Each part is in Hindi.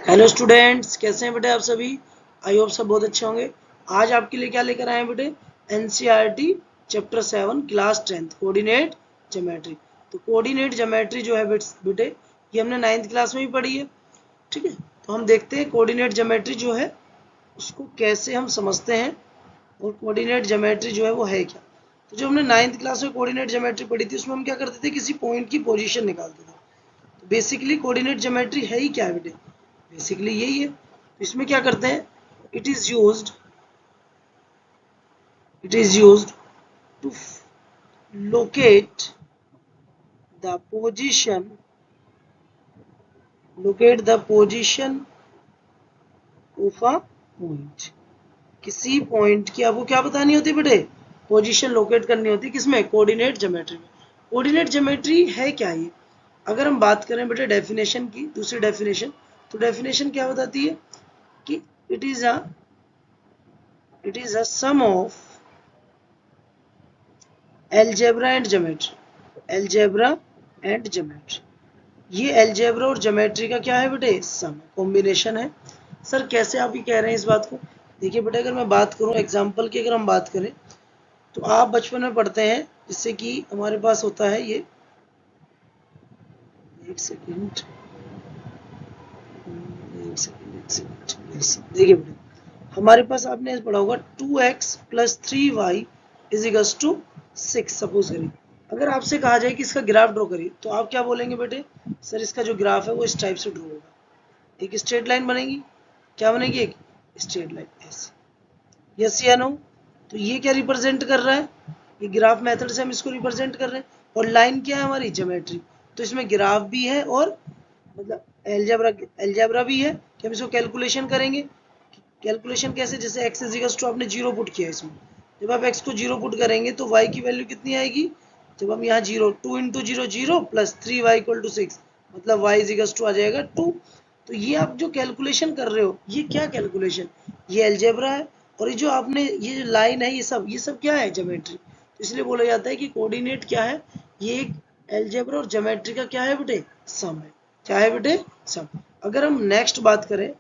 हेलो स्टूडेंट्स, कैसे हैं बेटे आप सभी। आई होप सब बहुत अच्छे होंगे। आज आपके लिए क्या लेकर आए हैं बेटे, NCERT chapter 7 class 10th coordinate geometry. तो कोऑर्डिनेट ज्योमेट्री जो है बेटे ये हमने 9th क्लास में भी पढ़ी है। ठीक है, तो हम देखते हैं कोऑर्डिनेट ज्योमेट्री जो है उसको कैसे हम समझते हैं और कोऑर्डिनेट ज्योमेट्री जो है वो है क्या। तो जो हमने 9th क्लास में कोऑर्डिनेट ज्योमेट्री पढ़ी थी उसमें हम क्या करते थे, किसी पॉइंट की पोजीशन निकालते थे। तो बेसिकली कोऑर्डिनेट ज्योमेट्री है ही क्या है बेटे, बेसिकली यही है। तो इसमें क्या करते हैं, it is used to locate the position of a point। किसी पॉइंट की आपको क्या बतानी होती है बेटे, पोजीशन लोकेट करनी होती है। किसमें, कोऑर्डिनेट ज्योमेट्री में। कोऑर्डिनेट ज्योमेट्री है क्या ये, अगर हम बात करें बेटे डेफिनेशन की, दूसरी डेफिनेशन, तो डेफिनेशन क्या बताती है कि it is a sum of algebra and geometry. Algebra and geometry, ये अलजेब्रा और ज्योमेट्री का क्या है बेटे, सम कॉम्बिनेशन है। सर कैसे आप ये कह रहे हैं इस बात को, देखिए बेटे अगर मैं बात करूं एग्जांपल की, अगर हम बात करें तो आप बचपन में पढ़ते हैं जिससे कि हमारे पास होता है ये, एक सेकंड देखिए बेटे, हमारे पास आपने पढ़ा होगा 2x + 3y = 6। सपोज करिए अगर आपसे कहा जाए कि इसका ग्राफ ड्रॉ करिए, तो आप क्या बोलेंगे बेटे, सर इसका जो ग्राफ है वो इस टाइप से ड्रॉ होगा। एक स्ट्रेट लाइन बनेगी, क्या बनेगी, एक स्ट्रेट लाइन ऐसे। यस या नो। तो ये क्या रिप्रेजेंट कर रहा है, ये ग्राफ मेथड से हम इसको रिप्रेजेंट कर रहे हैं। और लाइन क्या है हमारी, ज्योमेट्री। तो इसमें ग्राफ भी है और मतलब एल्जेब्रा भी है कि हम इसको कैलकुलेशन करेंगे। कैलकुलेशन कैसे, जैसे x इज टू आपने 0 पुट किया इसमें, जब आप x को 0 पुट करेंगे तो y की वैल्यू कितनी आएगी, जब हम यहाँ 0 2 × 0 0 + 3y = 6, मतलब y इज टू आ जाएगा 2। तो ये आप जो कैलकुलेशन कर रहे हो, ये क्या कैलकुलेशन, ये अलजेब्रा है। और ये जो आपने ये जो लाइन है, ये सब क्या है, ज्योमेट्री। तो इसलिए बोला जाता है कि कोऑर्डिनेट क्या है, ये एक अलजेब्रा और ज्योमेट्री का क्या है बेटे, सम है। क्या है बेटे, सम। अगर हम नेक्स्ट बात करें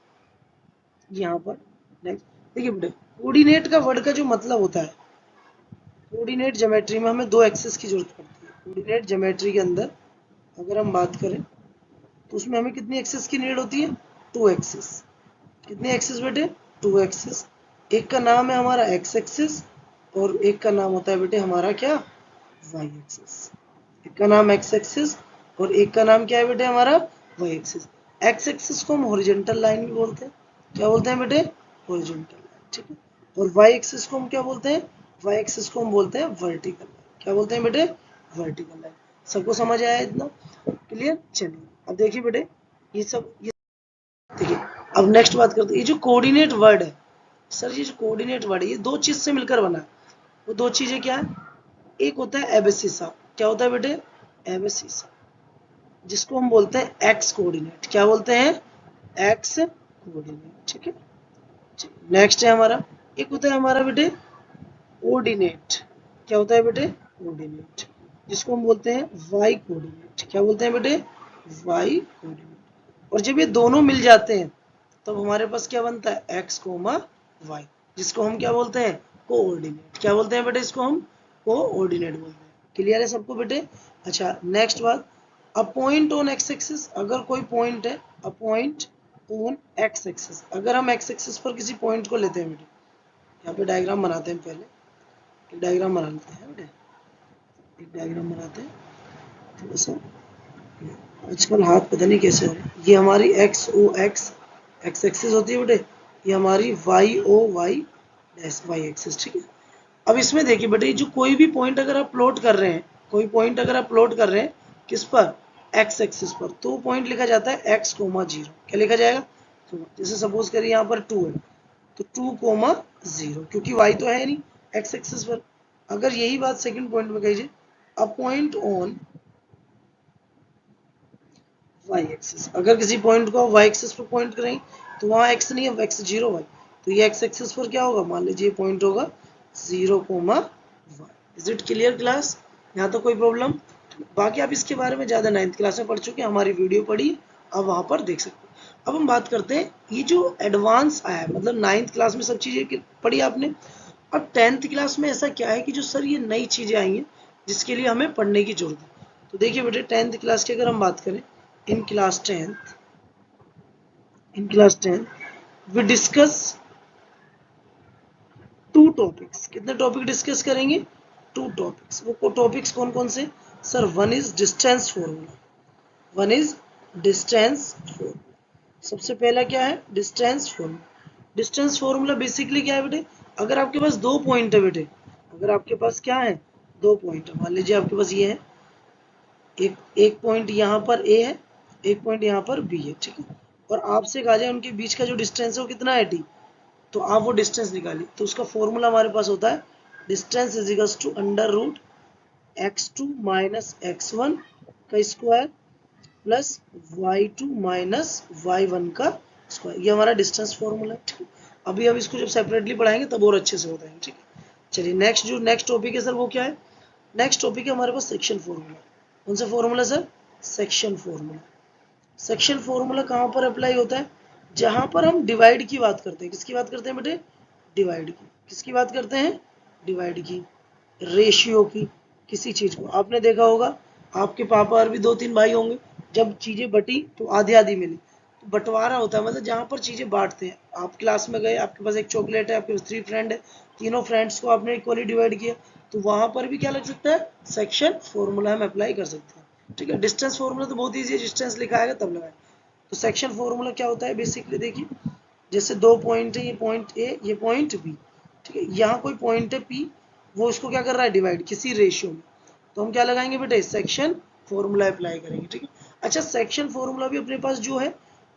यहाँ पर, नेक्स्ट देखिए बेटे, कोऑर्डिनेट का वर्ड का जो मतलब होता है, कोऑर्डिनेट ज्योमेट्री में हमें 2 एक्सिस की जरूरत पड़ती है। कोऑर्डिनेट ज्योमेट्री के अंदर अगर हम बात करें तो उसमें हमें कितनी एक्सिस की नीड होती है, 2 एक्सिस। कितने एक्सिस बेटे, 2 एक्सिस। एक का नाम है हमारा एक्स एक्सिस और एक का नाम होता है बेटे हमारा क्या, वाई एक्सिस। एक का नाम एक्स एक्सिस और एक का नाम क्या है बेटे हमारा, वाई एक्सिस। एक्स एक्सिस को हम हॉरिजॉन्टल लाइन भी बोलते हैं, क्या बोलते हैं बेटे, हॉरिजॉन्टल लाइन। ठीक है, और वाई एक्सिस को हम क्या बोलते हैं, वाई एक्सिस को हम बोलते हैं वर्टिकल लाइन। क्या बोलते हैं बेटे, वर्टिकल लाइन। सबको समझ आया इतना, क्लियर। चलिए अब देखिए बेटे, ये देखिए, अब नेक्स्ट बात करते हैं, ये जो कोऑर्डिनेट वर्ड है, सर ये जो कोऑर्डिनेट वर्ड है ये दो चीज से मिलकर बना है। वो दो चीजें क्या है, एक होता है एबेसिसा। क्या होता है बेटे, एबेसिसा, जिसको हम बोलते हैं एक्स कोऑर्डिनेट। क्या बोलते हैं, एक्स कोऑर्डिनेट। ठीक है, नेक्स्ट है हमारा, एक होता है हमारा बेटे ऑर्डिनेट। क्या होता है बेटे, ऑर्डिनेट, जिसको हम बोलते हैं वाई कोऑर्डिनेट। क्या बोलते हैं बेटे, वाई कोऑर्डिनेट। और जब ये दोनों मिल जाते हैं तब हमारे पास क्या बनता है, एक्स कोमा वाई, जिसको हम क्या बोलते हैं, कोऑर्डिनेट। क्या बोलते हैं बेटे, इसको हम कोऑर्डिनेट बोलते हैं। क्लियर है सबको बेटे। अच्छा नेक्स्ट बात, अ पॉइंट ऑन एक्स एक्सिस। अगर कोई पॉइंट है, अ पॉइंट ऑन एक्स एक्सिस, अगर हम एक्स एक्सिस पर किसी पॉइंट को लेते हैं बेटे, यहाँ पे डायग्राम बनाते हैं, पहले एक डायग्राम बना लेते हैं बेटे, एक डायग्राम बनाते हैं थोड़ा सा। आजकल हाथ पता नहीं कैसे हो रहे हैं। ये हमारी X O X X axis होती है बेटे, ये हमारी Y O Y dash Y axis. ठीक है, अब इसमें देखिए बेटे, जो कोई भी पॉइंट अगर आप प्लॉट कर रहे हैं, कोई पॉइंट अगर आप प्लॉट कर रहे हैं किस पर, एक्स एक्सिस पर, तो पॉइंट लिखा जाता है एक्स कोमा 0। क्या लिखा जाएगा, तो जैसे सपोज करिए यहाँ पर 2 है तो 2 कोमा 0, क्योंकि वाई तो है नहीं एक्स एक्सिस पर। अगर यही बात सेकंड पॉइंट में कहिए, a point on Y axis, अगर किसी पॉइंट को वाई एक्सिस पर पॉइंट करें तो वहां एक्स नहीं है, एक्स 0 वाई, तो ये एक्स एक्सिस पर क्या होगा, मान लीजिए पॉइंट होगा 0 comma Y. Is it clear class, यहाँ तो कोई प्रॉब्लम। बाकी आप इसके बारे में ज़्यादा 9th क्लास में पढ़ चुके हैं, हमारी वीडियो पढ़ी आप वहाँ पर देख सकते हैं। अब हम बात करते हैं ये जो एडवांस आया है, मतलब 9th क्लास में सब चीजें पढ़ी आपने, अब 10th क्लास में ऐसा क्या है कि जो सर ये नई चीजें आई हैं जिसके लिए हमें पढ़ने की जरूरत है। तो देखिए बेटे 10th क्लास की अगर हम बात करें, in class 10th we discuss 2 topics. कितने टॉपिक डिस्कस करेंगे? 2 टॉपिक्स। वो टॉपिक्स कौन कौन से? Sir one is distance formula, one is distance formula. सबसे पहला क्या है? Distance formula. Distance formula basically क्या है बेटे? अगर आपके पास 2 पॉइंट है बेटे, अगर आपके पास क्या है? 2 पॉइंट है। मान लीजिए आपके पास ये है, एक पॉइंट यहाँ पर ए है, एक पॉइंट यहाँ पर बी है, ठीक है, और आपसे कहा जाए उनके बीच का जो डिस्टेंस है वो कितना है? डी। तो आप वो डिस्टेंस निकालिए। तो उसका फॉर्मूला हमारे पास होता है distance is equals to under root x2 minus x1 का square plus y2 minus y1 का स्क्वायर। ये हमारा डिस्टेंस फॉर्मूला है, ठीक है। अभी अब इसको जब सेपरेटली पढ़ाएंगे तब और अच्छे से बताएंगे, ठीक है। चलिए नेक्स्ट टॉपिक है सर, वो क्या है? नेक्स्ट टॉपिक है हमारे पास सेक्शन फॉर्मूला। कौन सा formula sir? Section formula. Section formula कहाँ पर अप्लाई होता है? जहां पर हम डिवाइड की बात करते हैं। किसकी बात करते हैं बेटे? डिवाइड की। किसकी बात करते हैं? डिवाइड की, रेशियो की। किसी चीज को आपने देखा होगा, आपके पापा और भी 2-3 भाई होंगे, जब चीजें बटी तो आधी आधी मिली। तो बंटवारा होता है, मतलब जहां पर चीजें बांटते हैं। आप क्लास में गए, आपके पास एक चॉकलेट है, आपके पास 3 फ्रेंड है, तीनों फ्रेंड्स को आपने इक्वली डिवाइड किया, तो वहां पर भी क्या लग सकता है? सेक्शन फॉर्मूला हम अप्लाई कर सकते हैं, ठीक है। डिस्टेंस फॉर्मूला तो बहुत ईजी है, डिस्टेंस लिखा आएगा तब लगाए। तो सेक्शन फॉर्मूला क्या होता है बेसिकली? देखिए, जैसे 2 पॉइंट है, ये पॉइंट ए, ये पॉइंट बी, ठीक है। यहाँ कोई पॉइंट है पी, वो इसको क्या कर रहा है? डिवाइड किसी रेशियो में। तो हम क्या लगाएंगे बेटे? सेक्शन फॉर्मूला अप्लाई करेंगे, ठीक है। अच्छा, सेक्शन फॉर्मूला भी अपने पास जो है,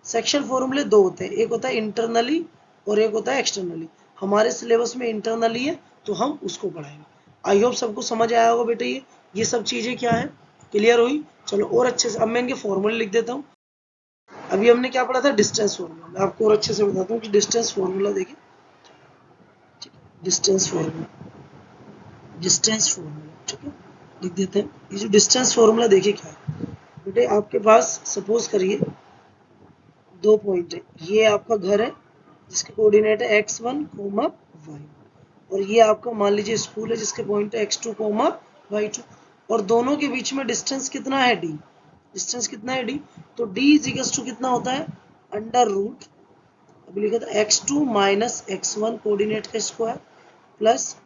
सेक्शन फॉर्मूले 2 होते हैं, एक होता है इंटरनली और एक होता है एक्सटर्नली। हमारे सिलेबस में इंटरनली है तो हम उसको पढ़ाएंगे। आई होप सबको समझ आया होगा बेटे। ये सब चीजें क्या है, क्लियर हुई? चलो और अच्छे से अब मैं इनके फॉर्मूले लिख देता हूँ। अभी हमने क्या पढ़ा था? Distance formula. मैं आपको और अच्छे से बताता हूँ कि डिस्टेंस फॉर्मूला देखिए, डिस्टेंस फॉर्मूला, डिस्टेंस फॉर्मूला, ठीक है, लिख देते हैं। ये जो डिस्टेंस फॉर्मूला देखिए क्या है बेटे, आपके पास सपोज करिए 2 पॉइंट है, ये आपका घर है जिसके कोऑर्डिनेट है x1, y, और ये आपका मान लीजिए स्कूल है जिसके पॉइंट है x2, y2, और दोनों के बीच में डिस्टेंस कितना है? d। डिस्टेंस कितना है? d। तो d इज इक्वल टू कितना होता है? अंडर रूट, अभी लिखा था x2 माइनस x1 कोऑर्डिनेट का square plus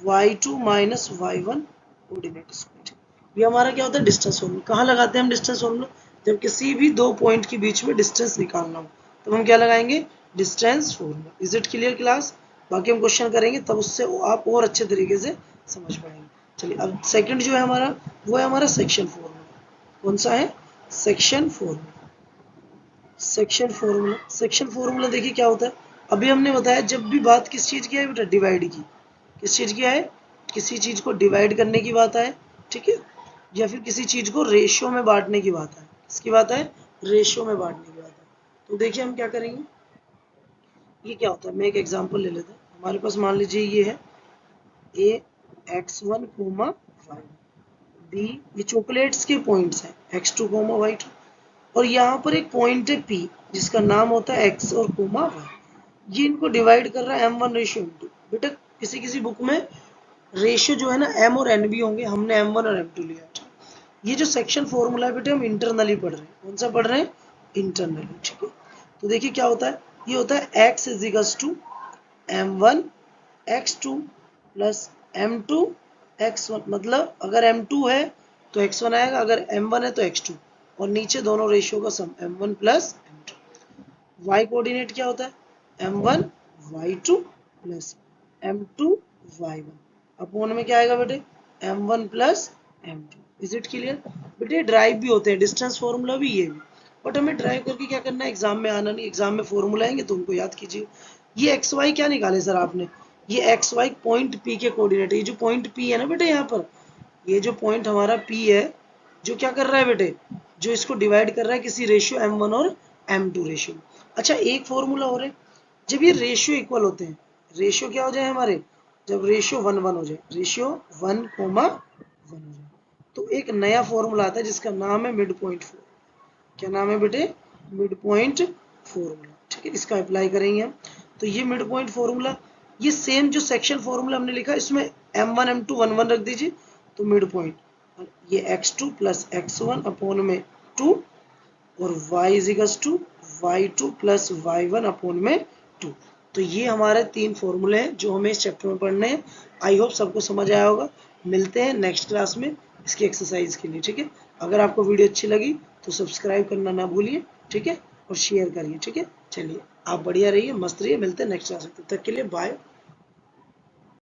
y2 minus y1 coordinate square. ये हमारा क्या होता है? Distance formula. कहाँ लगाते हैं हम डिस्टेंस फॉर्मूला? जब किसी भी 2 पॉइंट के बीच में डिस्टेंस निकालना हो तो हम क्या लगाएंगे? Distance formula. Is it clear class? बाकी हम क्वेश्चन करेंगे तब उससे आप और अच्छे तरीके से समझ पाएंगे। चलिए अब सेकंड जो है हमारा, वो है हमारा सेक्शन फॉर्मूला। कौन सा है? Section formula. Section formula, section formula देखिए क्या होता है। अभी हमने बताया जब भी बात किस चीज की है बेटा? डिवाइड की। किस चीज की है? किसी चीज को डिवाइड करने की बात है, ठीक है, या फिर किसी चीज को रेशियो में बांटने की बात है। किसकी बात है? रेशियो में बांटने की बात है। तो देखिए हम क्या करेंगे, ये क्या होता है, मैं एक एग्जांपल ले लेता हूँ। हमारे पास मान लीजिए ये है ए x1 कोमा y, बी, ये चॉकलेट्स के पॉइंट्स हैं x2 कोमा y2, और यहाँ पर एक पॉइंट है P जिसका नाम होता है x और कोमा y। ये इनको डिवाइड कर रहा है m1 रेशियो m2। बेटा किसी किसी बुक में रेशियो जो है ना m और n भी होंगे, हमने m1 और m2 लिया। ये जो सेक्शन फॉर्मूला है बेटे हम इंटरनली पढ़ रहे हैं। कौन सा पढ़ रहे हैं? इंटरनली, ठीक है। तो देखिए क्या होता है, ये होता है x is equals to m1 x2 plus m2 x1। मतलब अगर m2 है तो x1 आएगा, अगर m1 है तो x2, और नीचे दोनों रेशियो का सम m1 plus m2। y coordinate क्या होता है? m1 y2 plus m2 y1। Upon में क्या आएगा बेटे? m1 plus m2। Is it clear? बेटे ड्राइव भी होते हैं, डिस्टेंस फॉर्मूला भी, ये भी, बट हमें ड्राइव करके क्या करना है? एग्जाम में आना नहीं। एग्जाम में फॉर्मूला आएंगे तो उनको याद कीजिए। ये एक्स वाई क्या निकाले सर आपने? ये एक्स वाई पॉइंट पी के कोऑर्डिनेट है। ये जो पॉइंट पी है ना बेटे, यहाँ पर ये जो पॉइंट हमारा पी है, जो क्या कर रहा है बेटे? जो इसको डिवाइड कर रहा है किसी रेशियो m1 और m2 रेशियो। अच्छा एक फॉर्मूला और है, जब ये रेशियो इक्वल होते हैं, रेशियो क्या हो जाए हमारे? जब रेशियो 1-1 हो जाए, रेशियो 1,1 हो जाए, तो एक नया फॉर्मूला आता है जिसका नाम है मिड पॉइंट फॉर्मूला। क्या नाम है बेटे? मिड पॉइंट फॉर्मूला, ठीक है, इसका अप्लाई करेंगे हम। तो ये मिड पॉइंट फॉर्मूला, ये सेम जो सेक्शन फॉर्मूला हमने लिखा इसमें m1 m2 1 1 रख दीजिए, तो मिड पॉइंट ये x2 प्लस x1 अपॉन में 2 और y equals to y2 plus y1 upon में 2। तो ये हमारे 3 फॉर्मूले हैं जो हमें इस चैप्टर में पढ़ने हैं। आई होप सबको समझ आया होगा। मिलते हैं नेक्स्ट क्लास में इसकी एक्सरसाइज के लिए, ठीक है। अगर आपको वीडियो अच्छी लगी तो सब्सक्राइब करना ना भूलिए, ठीक है, और शेयर करिए, ठीक है। चलिए आप बढ़िया रहिए, मस्त रहिए, मिलते हैं नेक्स्ट क्लास में, तब तक के लिए बाय।